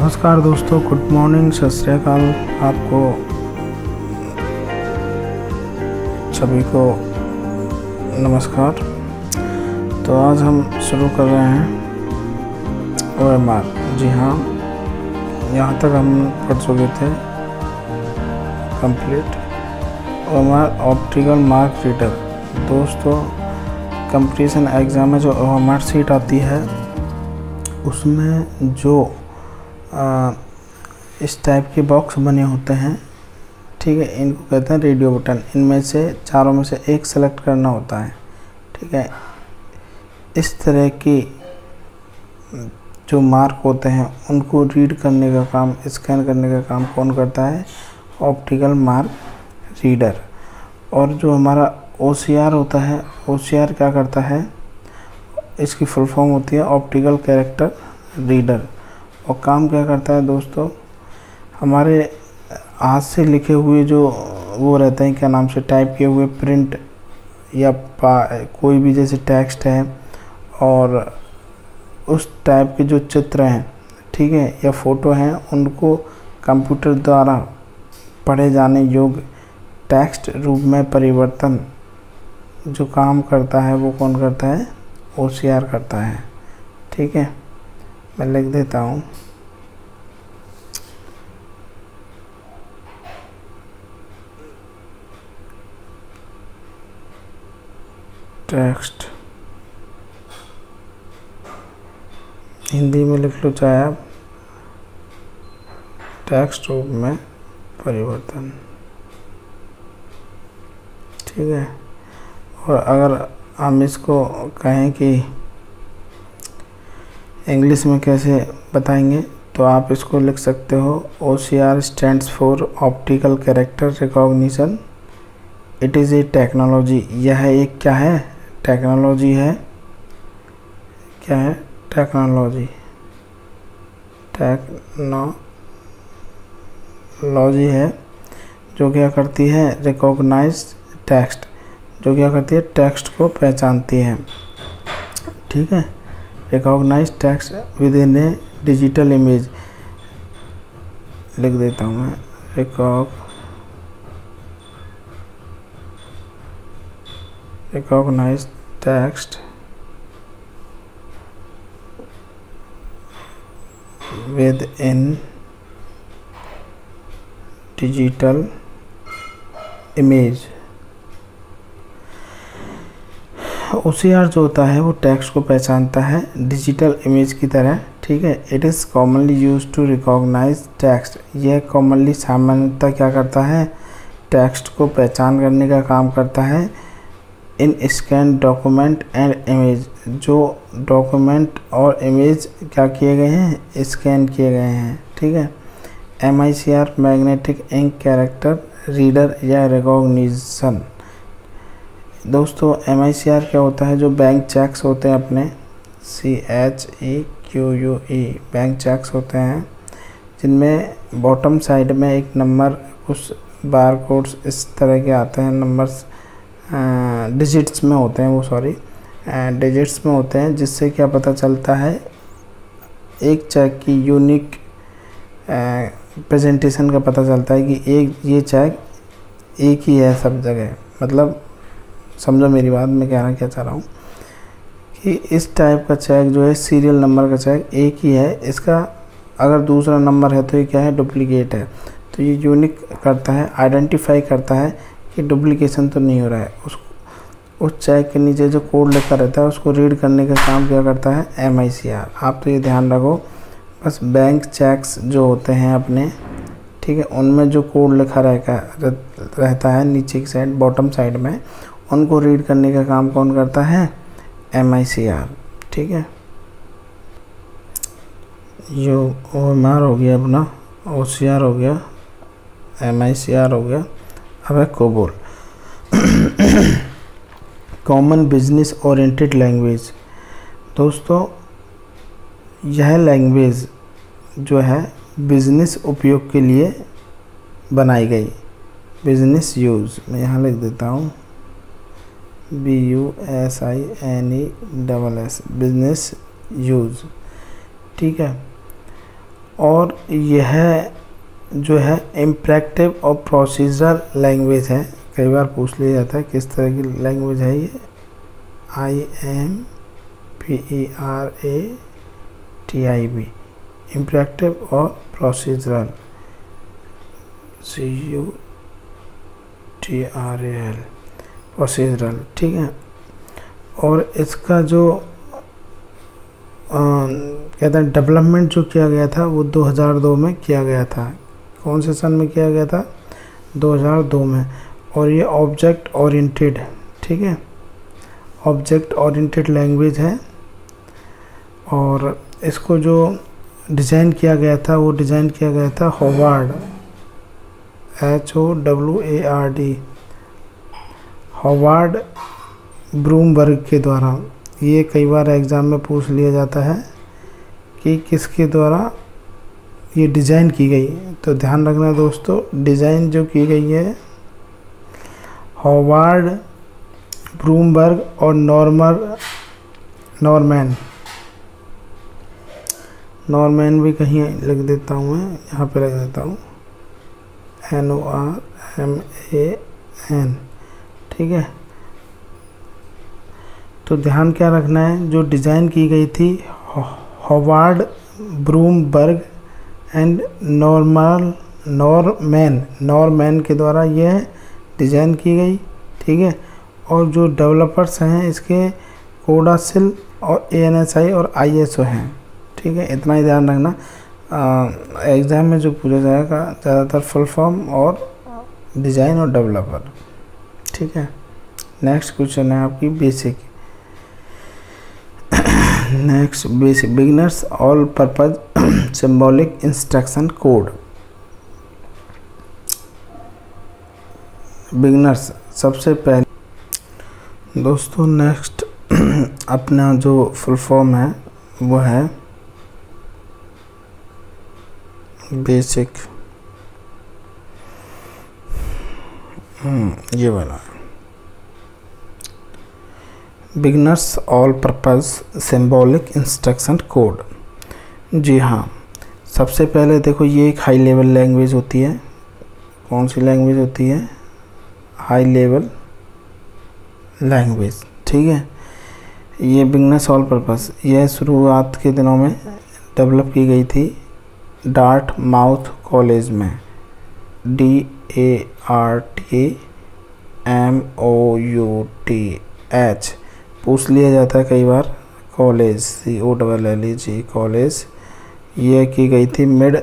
नमस्कार दोस्तों, good morning, सत श्री अकाल। आपको सभी को नमस्कार। तो आज हम शुरू कर रहे हैं OMR। जी हाँ, यहाँ तक हम पढ़ चुके थे complete. OMR optical mark reader. दोस्तों, कंपटीशन एग्ज़ाम में जो OMR सीट आती है उसमें जो इस टाइप के बॉक्स बने होते हैं, ठीक है, इनको कहते हैं रेडियो बटन। इनमें से चारों में से एक सेलेक्ट करना होता है, ठीक है। इस तरह की जो मार्क होते हैं उनको रीड करने का काम, स्कैन करने का काम कौन करता है? Optical mark reader. और जो हमारा OCR होता है, OCR क्या करता है? इसकी फुल फॉर्म होती है ऑप्टिकल कैरेक्टर रीडर। और काम क्या करता है दोस्तों? हमारे हाथ से लिखे हुए जो वो रहते हैं, क्या नाम से टाइप किए हुए प्रिंट या कोई भी जैसे टेक्स्ट है और उस टाइप के जो चित्र हैं, ठीक है, या फ़ोटो हैं, उनको कंप्यूटर द्वारा पढ़े जाने योग्य टेक्स्ट रूप में परिवर्तन जो काम करता है वो कौन करता है? OCR करता है, ठीक है। मैं लिख देता हूँ, टेक्स्ट, हिंदी में लिख लो चाहे आप, टेक्स्ट रूप में परिवर्तन, ठीक है। और अगर हम इसको कहें कि इंग्लिश में कैसे बताएंगे, तो आप इसको लिख सकते हो OCR stands for optical character recognition. It is a technology. यह एक क्या है? टेक्नोलॉजी है। क्या है? टेक्नोलॉजी। टेक्नोलॉजी है जो क्या करती है? Recognise text. जो क्या करती है? टेक्स्ट को पहचानती है, ठीक है। Recognise text within a digital image. लिख देता हूँ मैं, recognise text within digital image. OCR जो होता है वो टेक्स्ट को पहचानता है डिजिटल इमेज की तरह, ठीक है। It is commonly use to recognise text. यह कॉमनली सामान्यतः क्या करता है? टेक्स्ट को पहचान करने का काम करता है। इन स्कैन डॉक्यूमेंट एंड इमेज। जो डॉक्यूमेंट और इमेज क्या किए गए हैं? स्कैन किए गए हैं, ठीक है। MICR magnetic ink character reader या रिकॉग्निशन। दोस्तों, MICR क्या होता है? जो बैंक चेक्स होते हैं अपने, CHEQUE बैंक चेक्स होते हैं, जिनमें बॉटम साइड में एक नंबर, कुछ बार कोड्स इस तरह के आते हैं, नंबर्स डिजिट्स में होते हैं, वो सॉरी डिजिट्स में होते हैं, जिससे क्या पता चलता है? एक चेक की यूनिक प्रेजेंटेशन का पता चलता है कि ये चेक एक ही है सब जगह। मतलब समझो मेरी बात, मैं कहना क्या चाह रहा हूँ कि इस टाइप का चेक जो है, सीरियल नंबर का चेक एक ही है, इसका अगर दूसरा नंबर है तो ये क्या है? डुप्लीकेट है। तो ये यूनिक करता है, आइडेंटिफाई करता है कि डुप्लीकेशन तो नहीं हो रहा है। उस चेक के नीचे जो कोड लिखा रहता है उसको रीड करने का काम क्या करता है? MICR। आप तो ये ध्यान रखो, बस बैंक चेक्स जो होते हैं अपने, ठीक है, उनमें जो कोड लिखा रहता है नीचे की साइड, बॉटम साइड में, उनको रीड करने का काम कौन करता है? MICR, ठीक है। ये OMR हो गया अपना, OCR हो गया, MICR हो गया। अब है COBOL, common business oriented language. दोस्तों, यह लैंग्वेज जो है बिजनेस उपयोग के लिए बनाई गई, बिजनेस यूज़। मैं यहाँ लिख देता हूँ BUSINESS, बिजनेस यूज़, ठीक है। और यह जो है इम्परेटिव और प्रोसीजरल लैंग्वेज है। कई बार पूछ लिया जाता है किस तरह की लैंग्वेज है ये। IMPERATIV, इम्परेटिव और प्रोसीजरल, CUTRAL, प्रोसीजरल, ठीक है। और इसका जो कहते हैं डेवलपमेंट जो किया गया था वो 2002 में किया गया था। कौन से सन में किया गया था? 2002 में। और ये ऑब्जेक्ट ओरिएंटेड, ठीक है, ऑब्जेक्ट ओरिएंटेड लैंग्वेज है। और इसको जो डिज़ाइन किया गया था वो डिज़ाइन किया गया था होवार्ड, HOWARD, होवार्ड ब्रूमबर्ग के द्वारा। ये कई बार एग्ज़ाम में पूछ लिया जाता है कि किसके द्वारा ये डिज़ाइन की गई। तो ध्यान रखना दोस्तों, डिज़ाइन जो की गई है होवार्ड ब्रूमबर्ग और नॉर्मैन भी कहीं लिख देता हूँ मैं, यहाँ पे लिख देता हूँ NORMAN, ठीक है। तो ध्यान क्या रखना है, जो डिज़ाइन की गई थी होवार्ड ब्रूमबर्ग एंड नॉर्मैन के द्वारा यह डिज़ाइन की गई, ठीक है। और जो डेवलपर्स हैं इसके कोडासिल और ANSI और ISO हैं, ठीक है। इतना ही ध्यान रखना, एग्ज़ाम में जो पूछा जाएगा ज़्यादातर फुल फॉर्म और डिज़ाइन और डेवलपर, ठीक है। नेक्स्ट क्वेश्चन है आपकी basic. Next basic, beginners all purpose symbolic instruction code. Beginners सबसे पहले दोस्तों, नेक्स्ट अपना जो फुल फॉर्म है वो है बेसिक, ये वाला beginners all purpose symbolic instruction code. जी हाँ, सबसे पहले देखो ये एक हाई लेवल लैंग्वेज होती है। कौन सी लैंग्वेज होती है? हाई लेवल लैंग्वेज, ठीक है। ये बिगिनर्स ऑल पर्पस, यह शुरुआत के दिनों में डेवलप की गई थी डार्टमाउथ कॉलेज में, DARTMOUTH। पूछ लिया जाता है कई बार, कॉलेज COLLEG कॉलेज, यह की गई थी मिड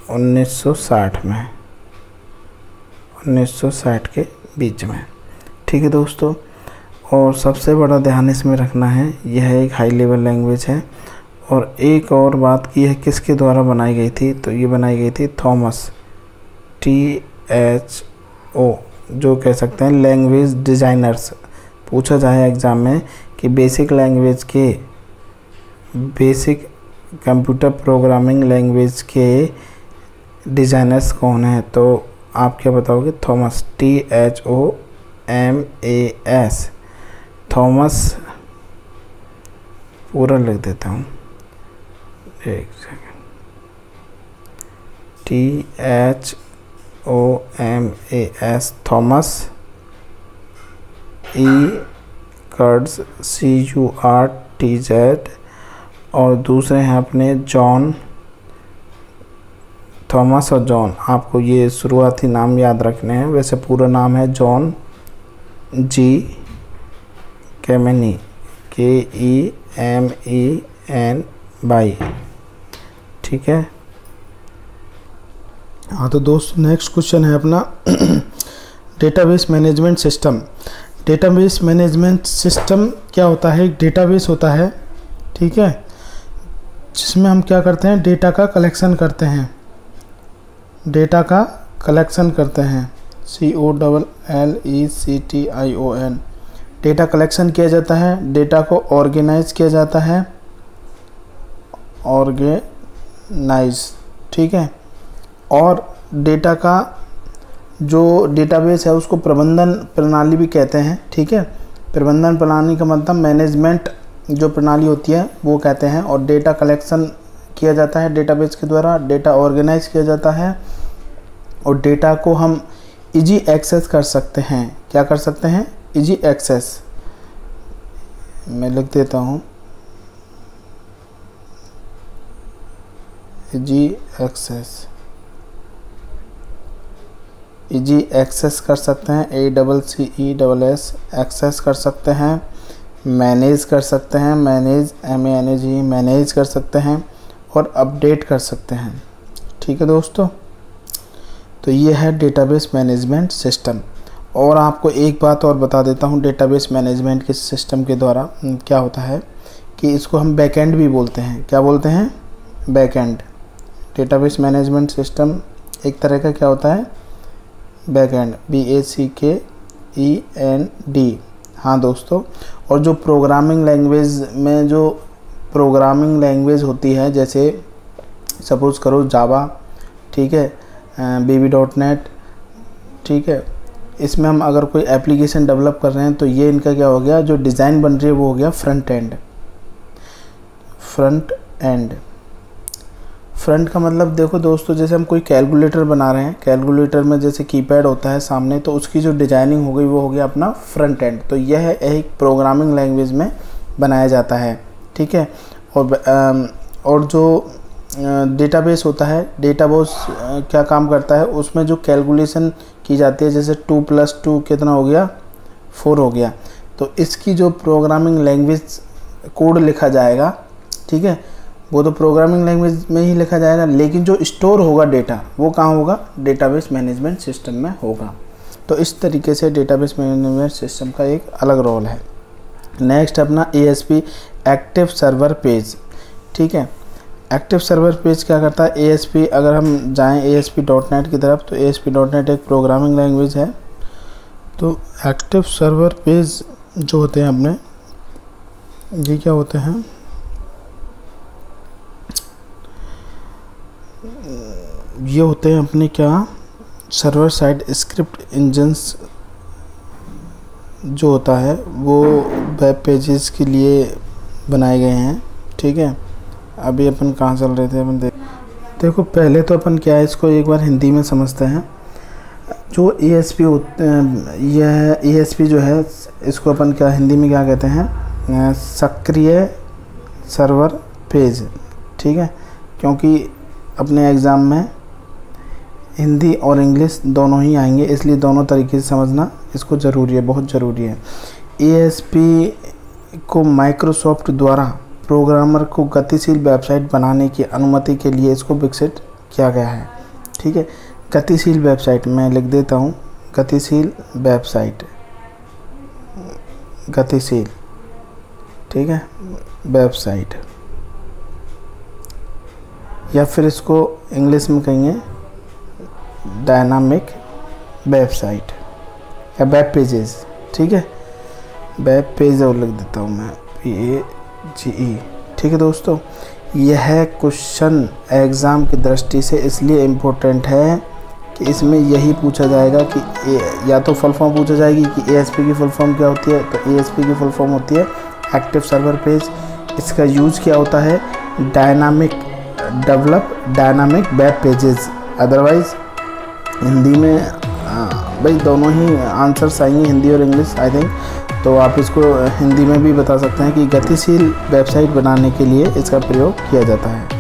1960 में, 1960 के बीच में, ठीक है दोस्तों। और सबसे बड़ा ध्यान इसमें रखना है, यह एक हाई लेवल लैंग्वेज है। और एक और बात की है किसके द्वारा बनाई गई थी, तो ये बनाई गई थी थॉमस, THO, जो कह सकते हैं लैंग्वेज डिज़ाइनर्स। पूछा जाए एग्ज़ाम में कि बेसिक लैंग्वेज के, बेसिक कंप्यूटर प्रोग्रामिंग लैंग्वेज के डिज़ाइनर्स कौन हैं, तो आप क्या बताओगे? Thomas, THOMAS, Thomas. पूरा लिख देता हूँ, एक second, THOMAS, Thomas, Kurtz, CURTZ। और दूसरे हैं अपने जॉन, थॉमस और जॉन। आपको ये शुरुआती नाम याद रखने हैं, वैसे पूरा नाम है जॉन G केमेनी, KEMENY, ठीक है। हाँ तो दोस्तों, नेक्स्ट क्वेश्चन है अपना database management system. Database management system क्या होता है? एक डेटाबेस होता है, ठीक है, जिसमें हम क्या करते हैं? डेटा का कलेक्शन करते हैं, डेटा का कलेक्शन करते हैं, COLLECTION। डेटा कलेक्शन किया जाता है, डेटा को ऑर्गेनाइज किया जाता है, ऑर्गेनाइज, ठीक है। और डेटा का जो डेटाबेस है उसको प्रबंधन प्रणाली भी कहते हैं, ठीक है। प्रबंधन प्रणाली का मतलब मैनेजमेंट जो प्रणाली होती है वो कहते हैं। और डेटा कलेक्शन किया जाता है डेटाबेस के द्वारा, डेटा ऑर्गेनाइज किया जाता है और डेटा को हम इजी एक्सेस कर सकते हैं। क्या कर सकते हैं? Easy access. मैं लिख देता हूँ इजी एक्सेस। इजी एक्सेस कर सकते हैं, ACCESS एक्सेस कर सकते हैं, मैनेज कर सकते हैं, मैनेज MANAGE मैनेज कर सकते हैं और अपडेट कर सकते हैं। ठीक है दोस्तों, तो ये है डेटाबेस मैनेजमेंट सिस्टम। और आपको एक बात और बता देता हूँ, डेटाबेस मैनेजमेंट के सिस्टम के द्वारा क्या होता है कि इसको हम बैकएंड भी बोलते हैं। क्या बोलते हैं? बैकएंड। डेटाबेस मैनेजमेंट सिस्टम एक तरह का क्या होता है? Backend, BACKEND। हाँ दोस्तों, और जो प्रोग्रामिंग लैंग्वेज में जो प्रोग्रामिंग लैंग्वेज होती है, जैसे सपोज़ करो जावा, ठीक है, VB.NET, ठीक है, इसमें हम अगर कोई एप्लीकेशन डेवलप कर रहे हैं तो ये इनका क्या हो गया, जो डिज़ाइन बन रही है वो हो गया front end. Front end, front का मतलब देखो दोस्तों, जैसे हम कोई कैलकुलेटर बना रहे हैं, कैलकुलेटर में जैसे कीपैड होता है सामने, तो उसकी जो डिजाइनिंग हो गई वो हो गया अपना फ्रंट एंड। तो यह एक प्रोग्रामिंग लैंग्वेज में बनाया जाता है, ठीक है। और जो डेटाबेस होता है, डेटाबेस क्या काम करता है, उसमें जो कैलकुलेशन की जाती है, जैसे 2 + 2 कितना हो गया, 4 हो गया, तो इसकी जो प्रोग्रामिंग लैंग्वेज कोड लिखा जाएगा, ठीक है, वो तो प्रोग्रामिंग लैंग्वेज में ही लिखा जाएगा, लेकिन जो स्टोर होगा डेटा वो कहाँ होगा? डेटाबेस मैनेजमेंट सिस्टम में होगा। तो इस तरीके से डेटाबेस मैनेजमेंट सिस्टम का एक अलग रोल है। नेक्स्ट अपना ASP एक्टिव सर्वर पेज, ठीक है। एक्टिव सर्वर पेज क्या करता है? ASP, अगर हम जाएं ASP.NET की तरफ, तो ASP.NET एक प्रोग्रामिंग लैंग्वेज है। तो एक्टिव सर्वर पेज जो होते हैं अपने, ये क्या होते हैं? ये होते हैं अपने क्या, सर्वर साइड स्क्रिप्ट इंजन्स जो होता है वो वेब पेजेस के लिए बनाए गए हैं, ठीक है। अभी अपन कहाँ चल रहे थे, अपन देखो पहले तो अपन क्या है, इसको एक बार हिंदी में समझते हैं। जो ASP होते हैं, यह ASP जो है, इसको अपन क्या हिंदी में क्या कहते हैं? सक्रिय सर्वर पेज, ठीक है। क्योंकि अपने एग्ज़ाम में हिंदी और इंग्लिश दोनों ही आएंगे, इसलिए दोनों तरीके से समझना इसको ज़रूरी है, बहुत ज़रूरी है। ASP को माइक्रोसॉफ्ट द्वारा प्रोग्रामर को गतिशील वेबसाइट बनाने की अनुमति के लिए इसको विकसित किया गया है, ठीक है। गतिशील वेबसाइट, मैं लिख देता हूँ गतिशील वेबसाइट, गतिशील, ठीक है, वेबसाइट, या फिर इसको इंग्लिश में कहेंगे डायनामिक वेबसाइट या वेब पेजेस, ठीक है। वेब पेज और लिख देता हूँ मैं PAGE, ठीक है दोस्तों। यह क्वेश्चन एग्ज़ाम की दृष्टि से इसलिए इम्पोर्टेंट है कि इसमें यही पूछा जाएगा कि या तो फुल फॉर्म पूछा जाएगी कि ASP की फुल फॉर्म क्या होती है, तो ASP की फुल फॉर्म होती है एक्टिव सर्वर पेज। इसका यूज़ क्या होता है? Dynamic web pages. Otherwise Hindi में भाई दोनों ही आंसर्स आएंगे, हिंदी और इंग्लिश आई थिंक, तो आप इसको हिंदी में भी बता सकते हैं कि गतिशील वेबसाइट बनाने के लिए इसका प्रयोग किया जाता है।